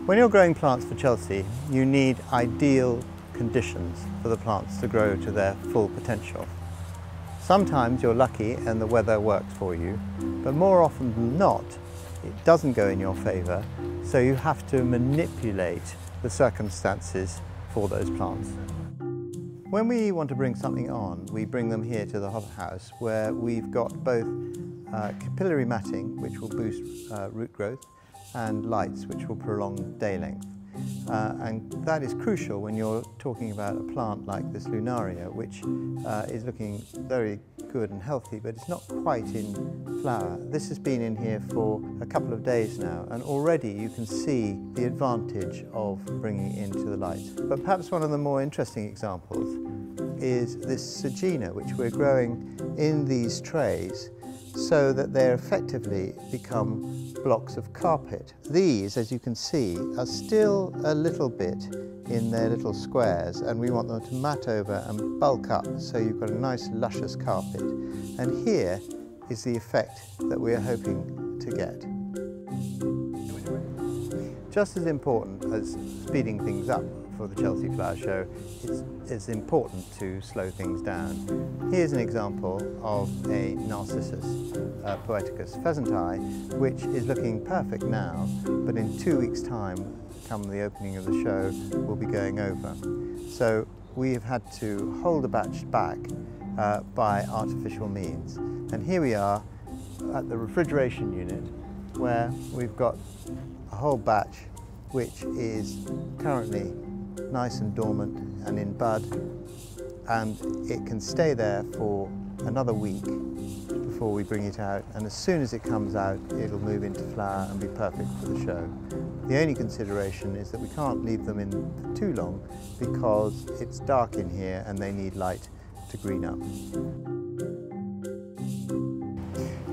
When you're growing plants for Chelsea, you need ideal conditions for the plants to grow to their full potential. Sometimes you're lucky and the weather works for you, but more often than not, it doesn't go in your favour, so you have to manipulate the circumstances for those plants. When we want to bring something on, we bring them here to the hothouse, where we've got both capillary matting, which will boost root growth, and lights, which will prolong day length. And that is crucial when you're talking about a plant like this Lunaria, which is looking very good and healthy, but it's not quite in flower. This has been in here for a couple of days now, and already you can see the advantage of bringing it into the light. But perhaps one of the more interesting examples is this Sagina, which we're growing in these trays so that they effectively become blocks of carpet. These, as you can see, are still a little bit in their little squares, and we want them to mat over and bulk up so you've got a nice luscious carpet. And here is the effect that we are hoping to get. Just as important as speeding things up for the Chelsea Flower Show, it's important to slow things down. Here's an example of a Narcissus poeticus pheasanteye, which is looking perfect now, but in 2 weeks' time, come the opening of the show, we'll be going over. So we have had to hold a batch back by artificial means. And here we are at the refrigeration unit, where we've got a whole batch which is currently nice and dormant and in bud, and it can stay there for another week before we bring it out, and as soon as it comes out it'll move into flower and be perfect for the show. The only consideration is that we can't leave them in for too long because it's dark in here and they need light to green up.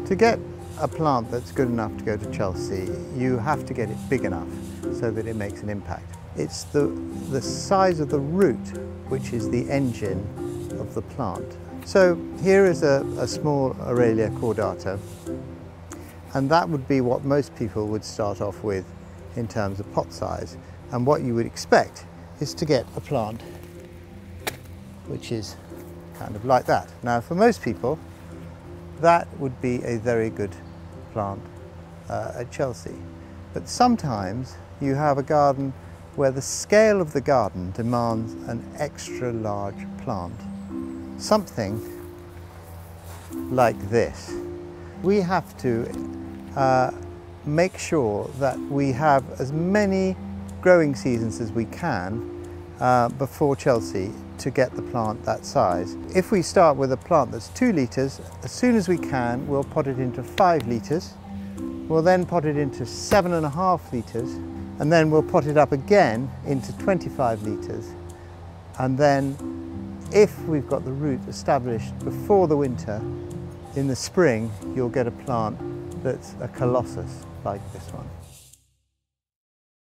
To get a plant that's good enough to go to Chelsea, you have to get it big enough so that it makes an impact. It's the size of the root which is the engine of the plant. So here is a small Aurelia cordata, and that would be what most people would start off with in terms of pot size. And what you would expect is to get a plant which is kind of like that. Now, for most people, that would be a very good plant at Chelsea. But sometimes you have a garden where the scale of the garden demands an extra large plant. Something like this. We have to make sure that we have as many growing seasons as we can before Chelsea to get the plant that size. If we start with a plant that's 2 litres, as soon as we can, we'll pot it into 5 litres. We'll then pot it into 7.5 litres, and then we'll pot it up again into 25 litres. And then, if we've got the root established before the winter, in the spring you'll get a plant that's a colossus like this one.